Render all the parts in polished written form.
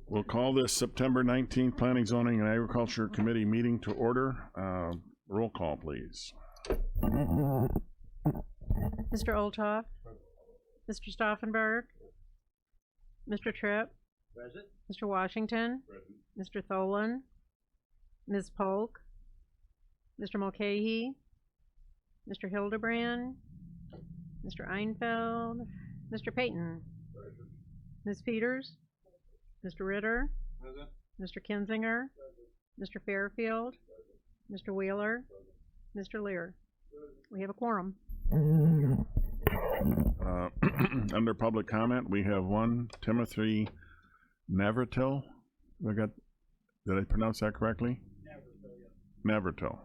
We'll call this September 19th Planning, Zoning, and Agriculture Committee meeting to order. Roll call, please. Mr. Olthoff, Mr. Stauffenberg, Mr. Tripp, Present. Mr. Washington, Present. Mr. Tholen, Ms. Polk, Mr. Mulcahy, Mr. Hildebrand, Mr. Einfeld, Mr. Payton, Present. Ms. Peters, Mr. Ritter, Present. Mr. Kinzinger, Mr. Fairfield, Mr. Wheeler, Mr. Lear. We have a quorum. Under public comment, we have one, Timothy Navratil. Did I pronounce that correctly? Navratil.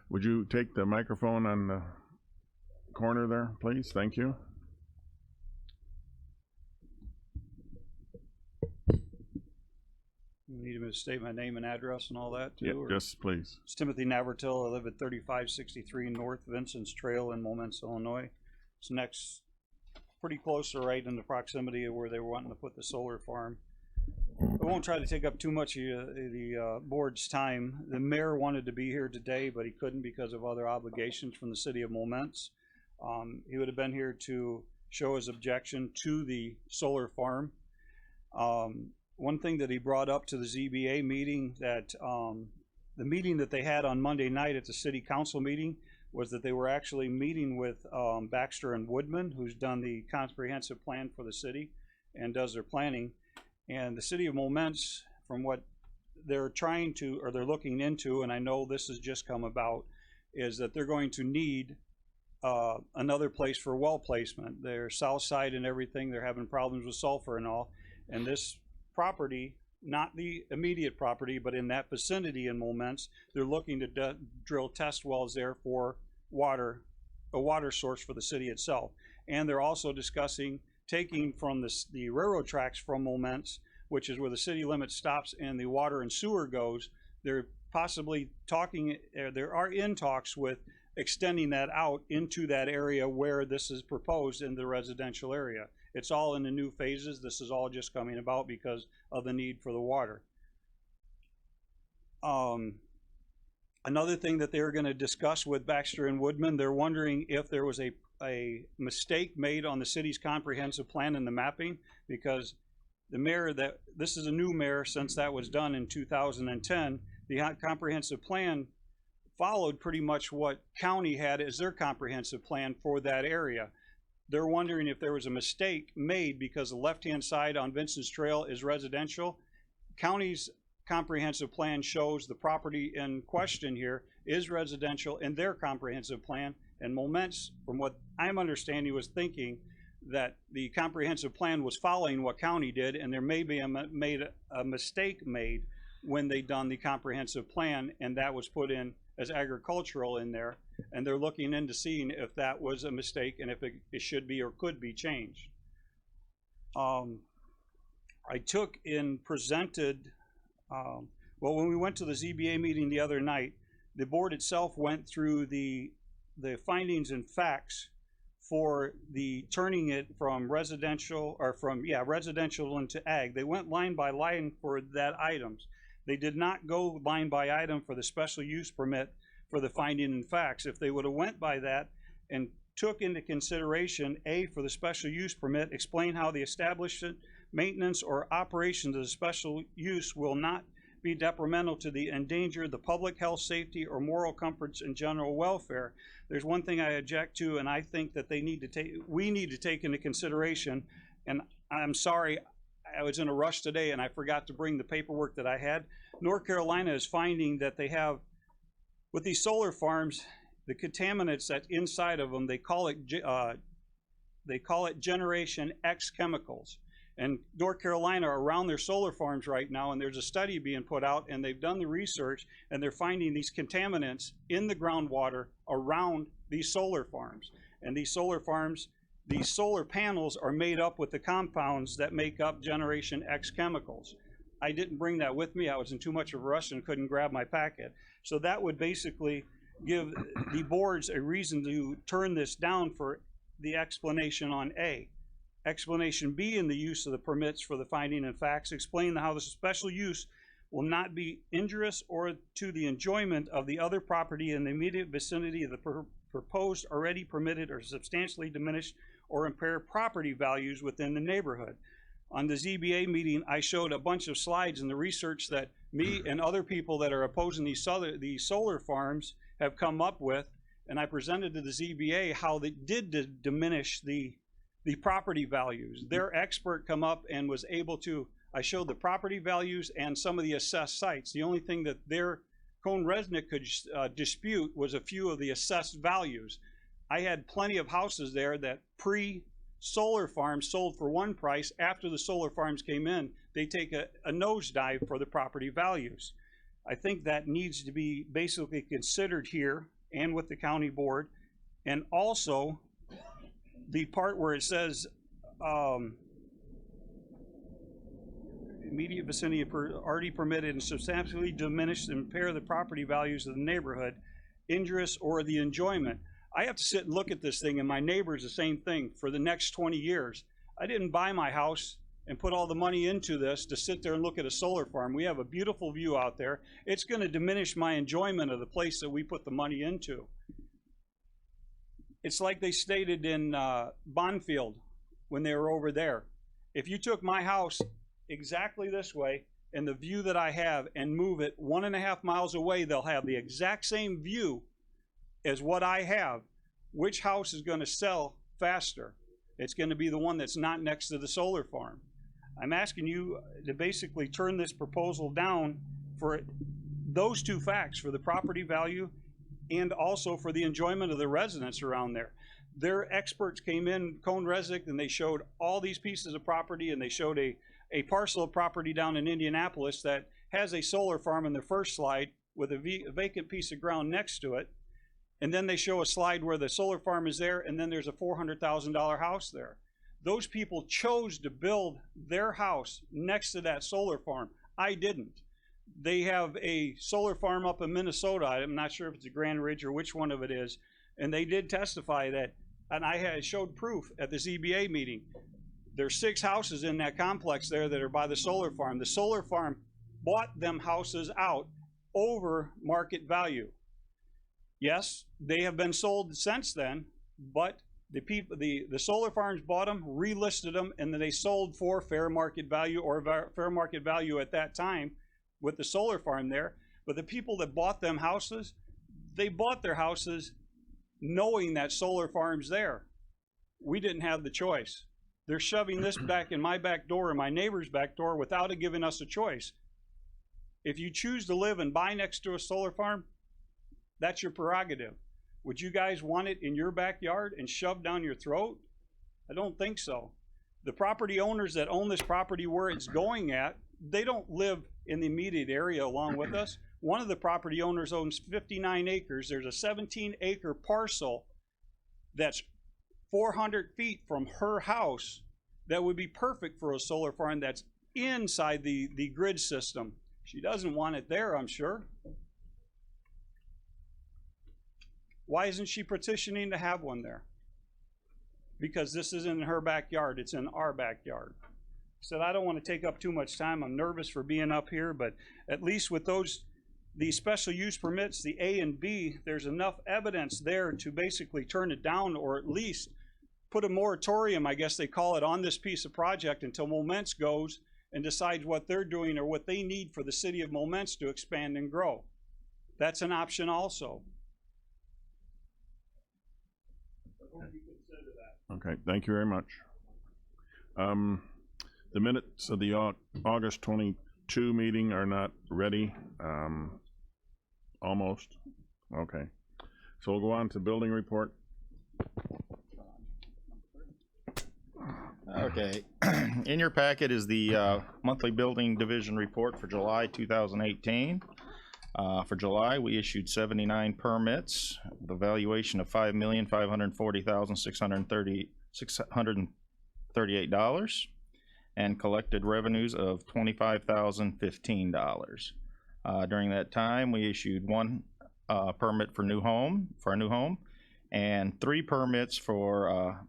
Would you take the microphone on the corner there, please? Thank you. You need me to state my name and address and all that too? Yeah, or? yes, please. It's Timothy Navratil. I live at 3563 North Vincent's Trail in Momence, Illinois. It's next, pretty close to right in the proximity of where they were wanting to put the solar farm. I won't try to take up too much of the board's time. The mayor wanted to be here today, but he couldn't because of other obligations from the city of Momence. He would have been here to show his objection to the solar farm. One thing that he brought up to the ZBA meeting, that the meeting that they had on Monday night at the city council meeting, was that they were actually meeting with Baxter and Woodman, who's done the comprehensive plan for the city and does their planning. And the city of Momence, from what they're trying to, or they're looking into, and I know this has just come about, is that they're going to need another place for well placement. Their south side and everything, they're having problems with sulfur and all. And this property, not the immediate property, but in that vicinity in Momence, they're looking to drill test wells there for water, a water source for the city itself. And they're also discussing taking from the railroad tracks from Momence, which is where the city limit stops and the water and sewer goes. They're possibly talking, there are in talks with extending that out into that area where this is proposed in the residential area. It's all in the new phases. This is all just coming about because of the need for the water. Another thing that they're going to discuss with Baxter and Woodman, they're wondering if there was a mistake made on the city's comprehensive plan in the mapping, because the mayor, this is a new mayor since that was done in 2010, the comprehensive plan followed pretty much what county had as their comprehensive plan for that area. They're wondering if there was a mistake made because the left-hand side on Vincent's Trail is residential. County's comprehensive plan shows the property in question here is residential in their comprehensive plan, and Momence, from what I'm understanding, was thinking that the comprehensive plan was following what county did, and there may be a mistake made when they done the comprehensive plan, and that was put in as agricultural in there, and they're looking into seeing if that was a mistake and if it should be or could be changed. I took and presented, well, when we went to the ZBA meeting the other night, the board itself went through the findings and facts for the turning it from residential, or from, yeah, residential into ag. They went line by line for that items. They did not go line by item for the special use permit for the finding and facts. If they would have went by that and took into consideration, A, for the special use permit, explain how the establishment, maintenance, or operations of the special use will not be detrimental to the endanger the public health, safety, or moral comforts and general welfare. There's one thing I object to, and I think that we need to take into consideration, and I'm sorry, I was in a rush today and I forgot to bring the paperwork that I had. North Carolina is finding that they have, with these solar farms, the contaminants that's inside of them, they call it Generation X chemicals. And North Carolina are around their solar farms right now, and there's a study being put out, and they've done the research, and they're finding these contaminants in the groundwater around these solar farms. And these solar farms, these solar panels are made up with the compounds that make up Generation X chemicals. I didn't bring that with me. I was in too much of a rush and couldn't grab my packet. So that would basically give the boards a reason to turn this down for the explanation on A. Explanation B in the use of the permits for the finding and facts explain how the special use will not be injurious or to the enjoyment of the other property in the immediate vicinity of the proposed already permitted or substantially diminished or impair property values within the neighborhood. On the ZBA meeting, I showed a bunch of slides and the research that me and other people that are opposing these solar farms have come up with, and I presented to the ZBA how they did diminish the property values. Their expert come up and was able to, I showed the property values and some of the assessed sites. The only thing that their CohnReznick could dispute was a few of the assessed values. I had plenty of houses there that pre-solar farms sold for one price. After the solar farms came in, they take a nosedive for the property values. I think that needs to be basically considered here and with the county board. And also the part where it says immediate vicinity already permitted and substantially diminished and impair the property values of the neighborhood, injurious or the enjoyment. I have to sit and look at this thing, and my neighbor's the same thing for the next 20 years. I didn't buy my house and put all the money into this to sit there and look at a solar farm. We have a beautiful view out there. It's going to diminish my enjoyment of the place that we put the money into. It's like they stated in Bonfield when they were over there. If you took my house exactly this way and the view that I have and move it 1.5 miles away, they'll have the exact same view as what I have. Which house is going to sell faster? It's going to be the one that's not next to the solar farm. I'm asking you to basically turn this proposal down for those two facts, for the property value and also for the enjoyment of the residents around there. Their experts came in, CohnReznick, and they showed all these pieces of property, and they showed a parcel of property down in Indianapolis that has a solar farm in the first slide with a vacant piece of ground next to it. And then they show a slide where the solar farm is there, and then there's a $400,000 house there. Those people chose to build their house next to that solar farm. I didn't. They have a solar farm up in Minnesota. I'm not sure if it's a Grand Ridge or which one of it is. And they did testify that, and I had showed proof at the ZBA meeting. There's 6 houses in that complex there that are by the solar farm. The solar farm bought them houses out over market value. Yes, they have been sold since then, but the solar farms bought them, relisted them, and then they sold for fair market value or fair market value at that time with the solar farm there. But the people that bought them houses, they bought their houses knowing that solar farm's there. We didn't have the choice. They're shoving this back in my back door and my neighbor's back door without giving us a choice. If you choose to live and buy next to a solar farm, that's your prerogative. Would you guys want it in your backyard and shoved down your throat? I don't think so. The property owners that own this property where it's going at, they don't live in the immediate area along with us. One of the property owners owns 59 acres. There's a 17-acre parcel that's 400 feet from her house that would be perfect for a solar farm that's inside the grid system. She doesn't want it there, I'm sure. Why isn't she petitioning to have one there? Because this isn't in her backyard, it's in our backyard. Said, I don't want to take up too much time. I'm nervous for being up here, but at least with these special use permits, the A and B, there's enough evidence there to basically turn it down, or at least put a moratorium, I guess they call it, on this piece of project until Moments goes and decides what they're doing or what they need for the city of Moments to expand and grow. That's an option also. Okay, thank you very much. The minutes of the August 22 meeting are not ready. Almost. Okay. So we'll go on to building report. Okay. In your packet is the monthly building division report for July 2018. For July, we issued 79 permits with a valuation of $5,540,638 and collected revenues of $25,015. During that time, we issued 1 permit for a new home, and 3 permits for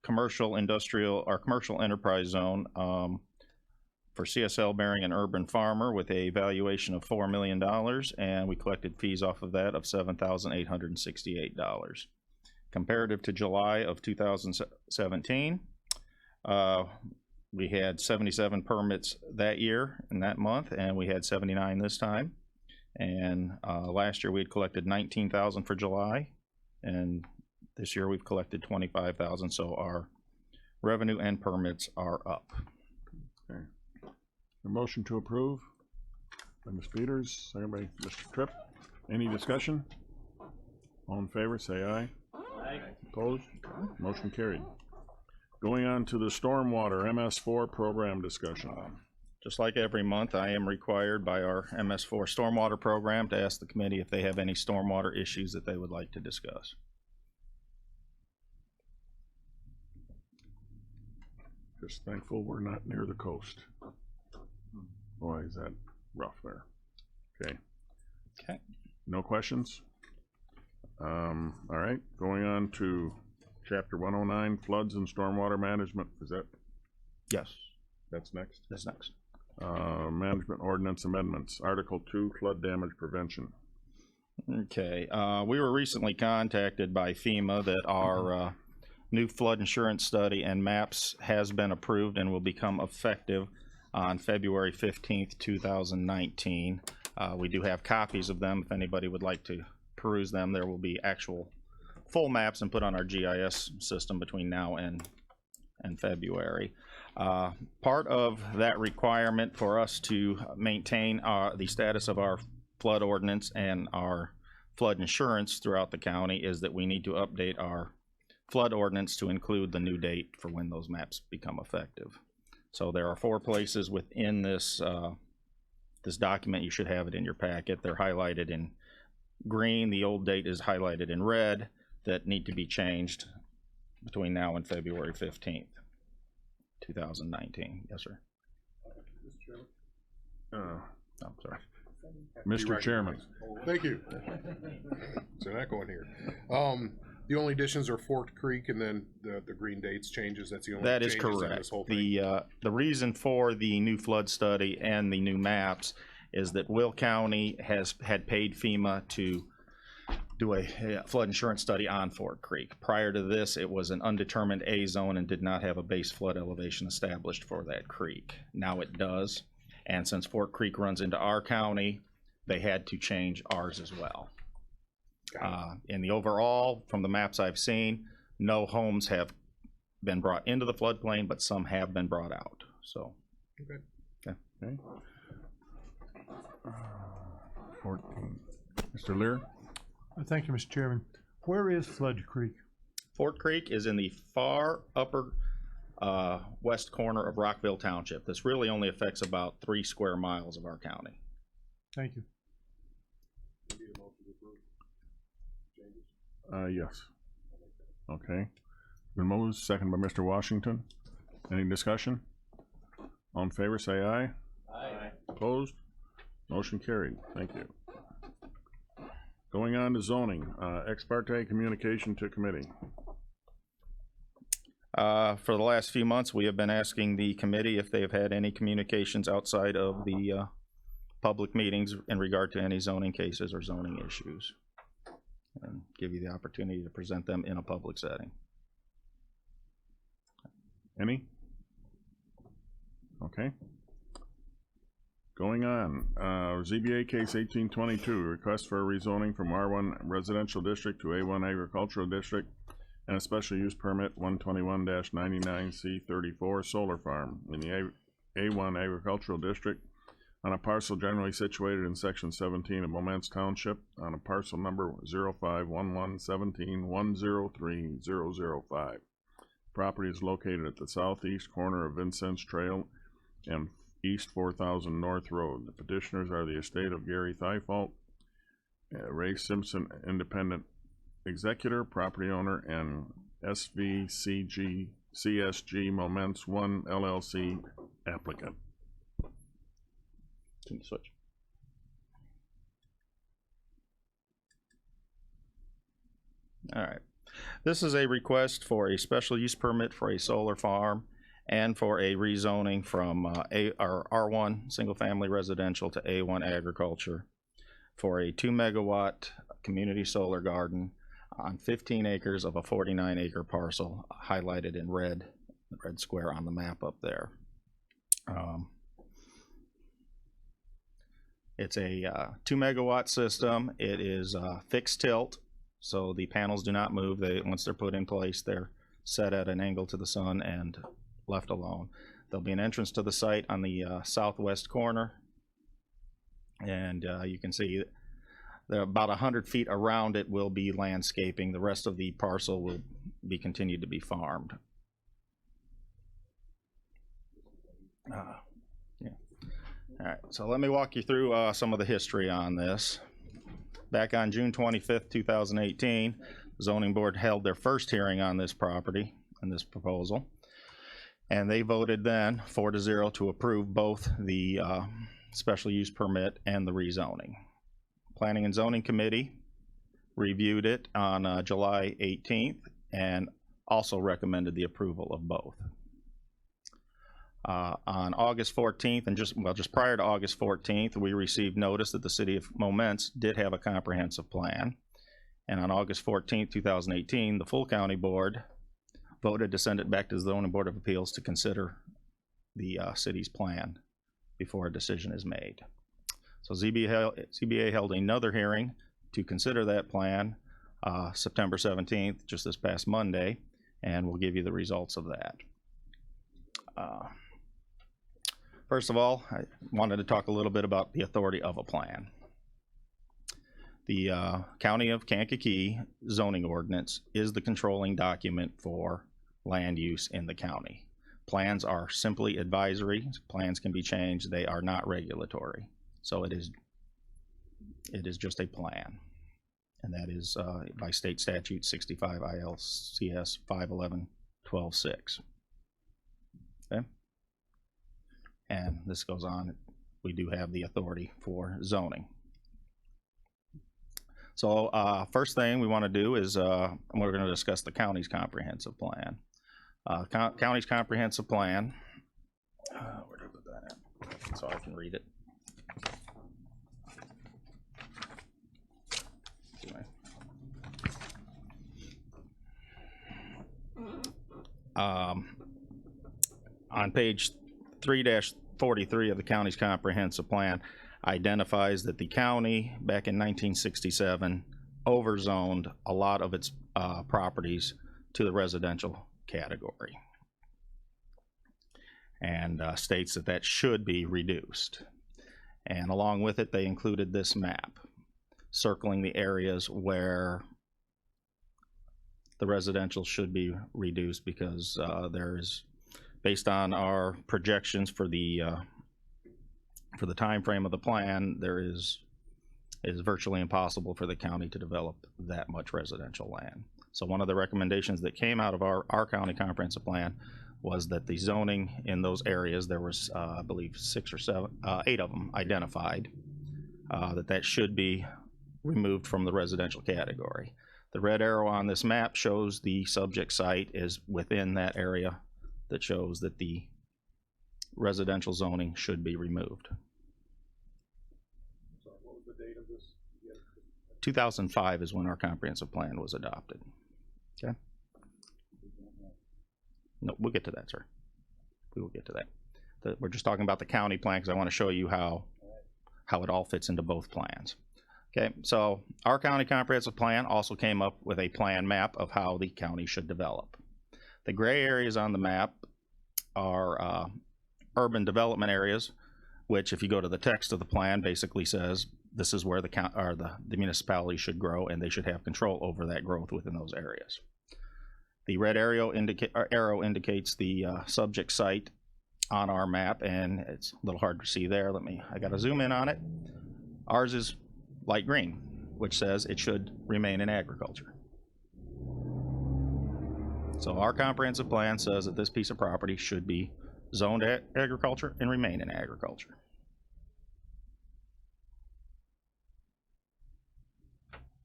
commercial industrial or commercial enterprise zone for CSL Bearing and Urban Farmer with a valuation of $4 million, and we collected fees off of that of $7,868. Comparative to July of 2017, we had 77 permits that year in that month, and we had 79 this time. And last year we had collected 19,000 for July, and this year we've collected 25,000. So our revenue and permits are up. Okay. A motion to approve by Ms. Peters, second by Mr. Tripp. Any discussion? All in favor, say aye. Aye. Opposed? Motion carried. Going on to the stormwater MS4 program discussion. Just like every month, I am required by our MS4 stormwater program to ask the committee if they have any stormwater issues that they would like to discuss. Just thankful we're not near the coast. Boy, is that rough there. Okay. Okay. No questions? All right, going on to Chapter 109, Floods and Stormwater Management. Is that, Yes, that's next? that's next. Management Ordinance Amendments, Article 2, Flood Damage Prevention. Okay, we were recently contacted by FEMA that our new flood insurance study and maps has been approved and will become effective on February 15th, 2019. We do have copies of them if anybody would like to peruse them. There will be actual full maps and put on our GIS system between now and February. Part of that requirement for us to maintain the status of our flood ordinance and our flood insurance throughout the county is that we need to update our flood ordinance to include the new date for when those maps become effective. So there are 4 places within this this document. You should have it in your packet. They're highlighted in green. The old date is highlighted in red that need to be changed between now and February 15th, 2019. Yes, sir. Oh, sorry. Mr. Chairman. Thank you. So not going here. The only additions are Forked Creek and then the green dates changes. That's the only That is changes in correct. this whole thing. The reason for the new flood study and the new maps is that Will County had paid FEMA to do a flood insurance study on Forked Creek. Prior to this, it was an undetermined A zone and did not have a base flood elevation established for that creek. Now it does, and since Forked Creek runs into our county, they had to change ours as well. In the overall, from the maps I've seen, no homes have been brought into the floodplain, but some have been brought out. So, Okay. Okay. 14. Mr. Lear? Thank you, Mr. Chairman. Where is Flood Creek? Forked Creek is in the far upper west corner of Rockville Township. This really only affects about 3 square miles of our county. Thank you. Yes. Okay. Been moved, second by Mr. Washington. Any discussion? All in favor, say aye. Aye. Opposed? Motion carried. Thank you. Going on to zoning, ex parte communication to committee. For the last few months, we have been asking the committee if they have had any communications outside of the public meetings in regard to any zoning cases or zoning issues, and give you the opportunity to present them in a public setting. Any? Okay. Going on, ZBA case 1822, request for a rezoning from R1 residential district to A1 agricultural district and a special use permit 121-99C34 solar farm in the A1 agricultural district on a parcel generally situated in section 17 of Momence Township on a parcel number 051117103005. Property is located at the southeast corner of Vincennes Trail and East 4000 North Road. The petitioners are the estate of Gary Thifault, Ray Simpson, independent executor, property owner, and CSG Moments 1 LLC applicant. Can you switch? All right. This is a request for a special use permit for a solar farm and for a rezoning from R1 single family residential to A1 agriculture for a 2 megawatt community solar garden on 15 acres of a 49 acre parcel highlighted in red, the red square on the map up there. It's a 2 megawatt system. It is fixed tilt, so the panels do not move. Once they're put in place, they're set at an angle to the sun and left alone. There'll be an entrance to the site on the southwest corner, and you can see there about 100 feet around it will be landscaping. The rest of the parcel will be continued to be farmed. All right, so let me walk you through some of the history on this. Back on June 25th, 2018, the zoning board held their first hearing on this property and this proposal. And they voted then 4-0 to approve both the special use permit and the rezoning. Planning and Zoning Committee reviewed it on July 18th and also recommended the approval of both. On August 14th, and just prior to August 14th, we received notice that the city of Momence did have a comprehensive plan. And on August 14th, 2018, the full county board voted to send it back to the Zoning Board of Appeals to consider the city's plan before a decision is made. So ZBA held another hearing to consider that plan September 17th, just this past Monday, and we'll give you the results of that. First of all, I wanted to talk a little bit about the authority of a plan. The County of Kankakee zoning ordinance is the controlling document for land use in the county. Plans are simply advisory. Plans can be changed. They are not regulatory. So it is just a plan. And that is by state statute 65 ILCS 511-12-6. Okay? And this goes on. We do have the authority for zoning. So first thing we want to do is we're going to discuss the county's comprehensive plan. County's comprehensive plan, where did I put that at? So I can read it. On page 3-43 of the county's comprehensive plan identifies that the county back in 1967 overzoned a lot of its properties to the residential category, and states that that should be reduced. And along with it, they included this map circling the areas where the residential should be reduced, because there's, based on our projections for the time frame of the plan, it is virtually impossible for the county to develop that much residential land. So one of the recommendations that came out of our county comprehensive plan was that the zoning in those areas, there was I believe 6 or 7, 8 of them identified, that should be removed from the residential category. The red arrow on this map shows the subject site is within that area that shows that the residential zoning should be removed. So what was the date of this? 2005 is when our comprehensive plan was adopted. Okay. No, we'll get to that, sir. We will get to that. We're just talking about the county plan because I want to show you how it all fits into both plans. Okay, so our county comprehensive plan also came up with a plan map of how the county should develop. The gray areas on the map are urban development areas, which, if you go to the text of the plan, basically says this is where the municipality should grow, and they should have control over that growth within those areas. The red arrow indicates the subject site on our map, and it's a little hard to see there. I got to zoom in on it. Ours is light green, which says it should remain in agriculture. So our comprehensive plan says that this piece of property should be zoned agriculture and remain in agriculture.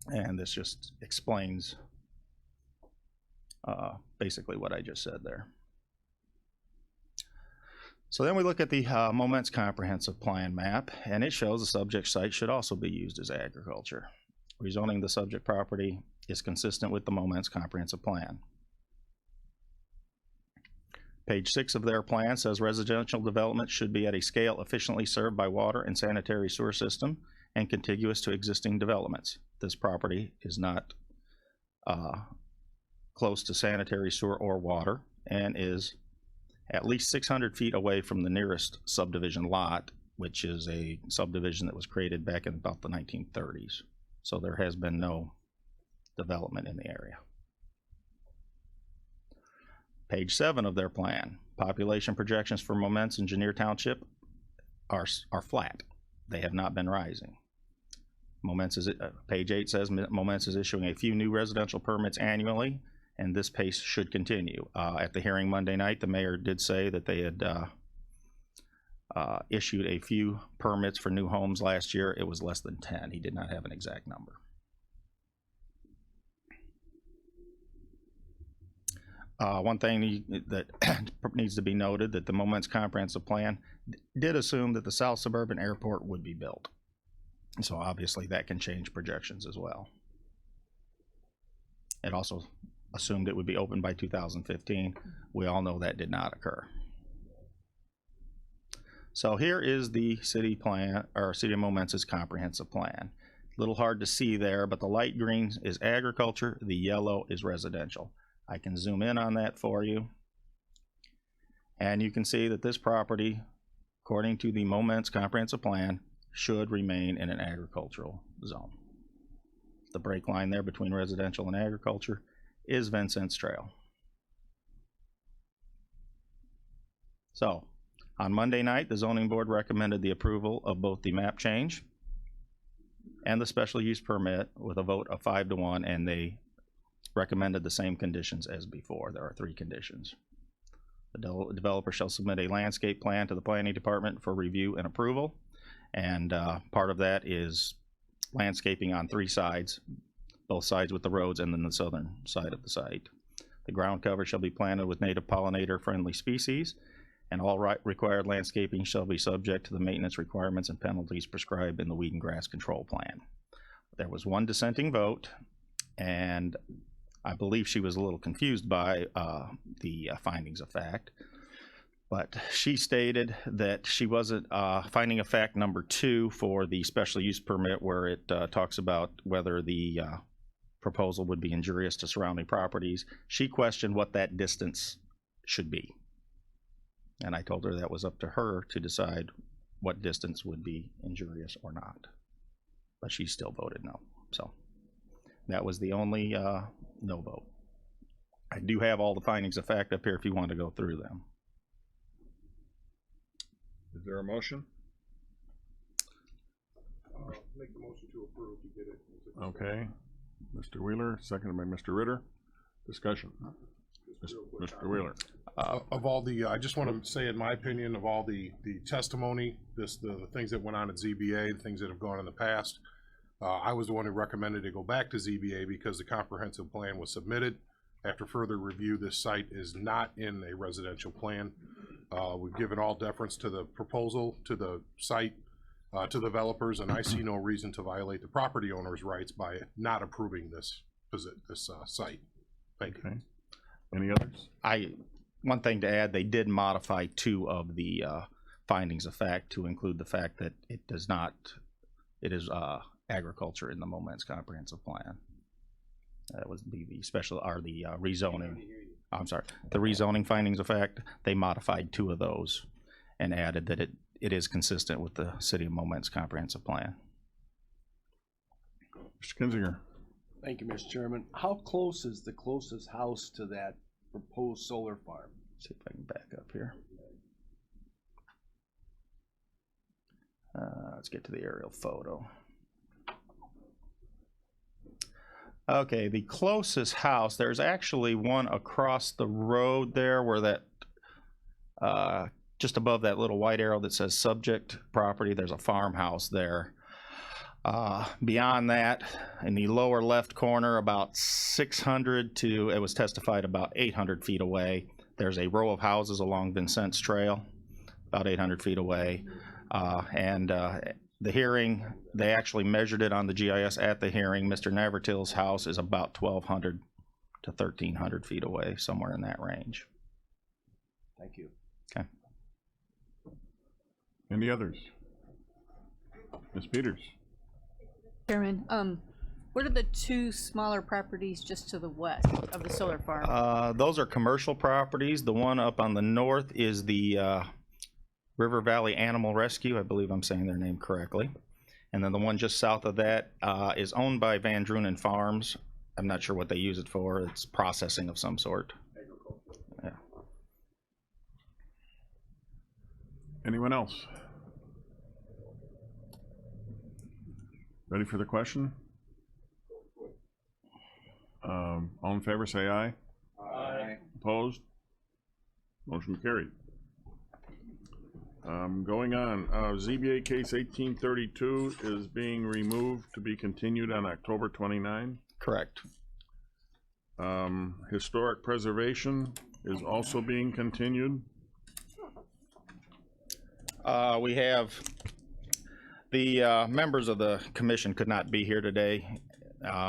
And this just explains basically what I just said there. So then we look at the Moments Comprehensive Plan map, and it shows the subject site should also be used as agriculture. Rezoning the subject property is consistent with the Moments Comprehensive Plan. Page 6 of their plan says residential development should be at a scale efficiently served by water and sanitary sewer system and contiguous to existing developments. This property is not close to sanitary sewer or water and is at least 600 feet away from the nearest subdivision lot, which is a subdivision that was created back in about the 1930s. So there has been no development in the area. Page 7 of their plan, population projections for Moments Engineer Township are flat. They have not been rising. Page 8 says Moments is issuing a few new residential permits annually, and this pace should continue. At the hearing Monday night, the mayor did say that they had issued a few permits for new homes last year. It was less than 10. He did not have an exact number. One thing that needs to be noted, that the Moments Comprehensive Plan did assume that the South Suburban Airport would be built. So obviously that can change projections as well. It also assumed it would be open by 2015. We all know that did not occur. So here is the city plan, or City of Moments' comprehensive plan. A little hard to see there, but the light green is agriculture, the yellow is residential. I can zoom in on that for you. And you can see that this property, according to the Moments Comprehensive Plan, should remain in an agricultural zone. The break line there between residential and agriculture is Vincent's Trail. So, on Monday night, the zoning board recommended the approval of both the map change and the special use permit with a vote of 5-1, and they recommended the same conditions as before. There are 3 conditions. The developer shall submit a landscape plan to the planning department for review and approval, and part of that is landscaping on 3 sides, both sides with the roads and then the southern side of the site. The ground cover shall be planted with native pollinator-friendly species, and all required landscaping shall be subject to the maintenance requirements and penalties prescribed in the weed and grass control plan. There was 1 dissenting vote, and I believe she was a little confused by the findings of fact, but she stated that she wasn't finding of fact number 2 for the special use permit, where it talks about whether the proposal would be injurious to surrounding properties. She questioned what that distance should be, and I told her that was up to her to decide what distance would be injurious or not, but she still voted no. So that was the only no vote. I do have all the findings of fact up here if you want to go through them. Is there a motion? Make the motion to approve to get it. Okay. Mr. Wheeler, seconded by Mr. Ritter. Discussion. Mr. Wheeler. Of all the, I just want to say, in my opinion, of all the testimony, the things that went on at ZBA, the things that have gone in the past, I was the one who recommended to go back to ZBA because the comprehensive plan was submitted. After further review, this site is not in a residential plan. We've given all deference to the proposal, to the site, to the developers, and I see no reason to violate the property owner's rights by not approving this site. Thank you. Okay. Any others? One thing to add, they did modify 2 of the findings of fact to include the fact that it is agriculture in the Moments Comprehensive Plan. That was the special, or the rezoning. I'm sorry, the rezoning findings of fact, they modified 2 of those and added that it is consistent with the City of Moments Comprehensive Plan. Mr. Kinzinger. Thank you, Mr. Chairman. How close is the closest house to that proposed solar farm? See if I can back up here. Let's get to the aerial photo. Okay, the closest house, there's actually one across the road there where that, just above that little white arrow that says subject property, there's a farmhouse there. Beyond that, in the lower left corner, about 600 to, it was testified about 800 feet away, there's a row of houses along Vincennes Trail, about 800 feet away. The hearing, they actually measured it on the GIS at the hearing. Mr. Navratil's house is about 1,200 to 1,300 feet away, somewhere in that range. Thank you. Any others? Ms. Peters? Chairman, what are the two smaller properties just to the west of the solar farm? Those are commercial properties. The one up on the north is the River Valley Animal Rescue. I believe I'm saying their name correctly. And then the one just south of that is owned by Van Drunen Farms. I'm not sure what they use it for. It's processing of some sort. Yeah. Anyone else? Ready for the question? All in favor, say aye. Aye. Opposed? Motion carried. Going on, ZBA case 1832 is being removed to be continued on October 29. Correct. Historic preservation is also being continued. We have the members of the commission could not be here today.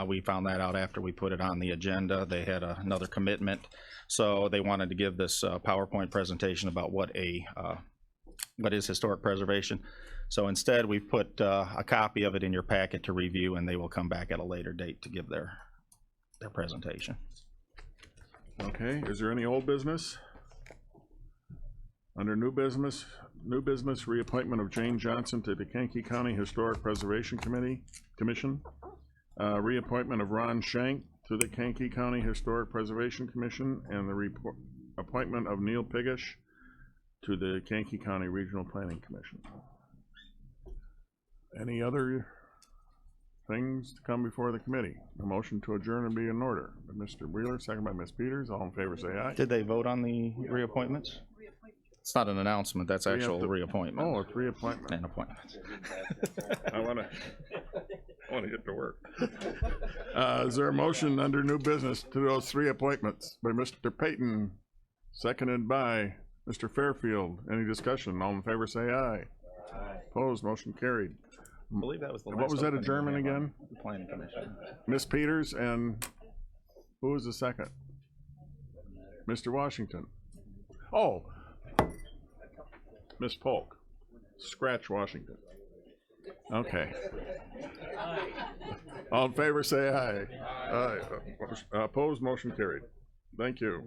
We found that out after we put it on the agenda. They had another commitment, so they wanted to give this PowerPoint presentation about what is historic preservation. So instead, we've put a copy of it in your packet to review, and they will come back at a later date to give their presentation. Okay, is there any old business? Under new business, reappointment of Jane Johnson to the Kankakee County Historic Preservation Commission. Reappointment of Ron Shank to the Kankakee County Historic Preservation Commission, and the appointment of Neil Pigish to the Kankakee County Regional Planning Commission. Any other things to come before the committee? A motion to adjourn and be in order. Mr. Wheeler, second by Ms. Peters. All in favor, say aye. Did they vote on the reappointments? It's not an announcement, that's actual reappointment. Oh, it's reappointment. And appointments. I wanna get to work. Is there a motion under new business to those three appointments by Mr. Payton, seconded by Mr. Fairfield? Any discussion? All in favor, say aye. Aye. Opposed, motion carried. I believe that was the last. What was that opening we adjournment have on again? the Planning Commission. Ms. Peters, and who was the second? Mr. Washington. Oh, Ms. Polk. Scratch Washington. Okay. All in favor, say aye. Aye. Opposed, motion carried. Thank you.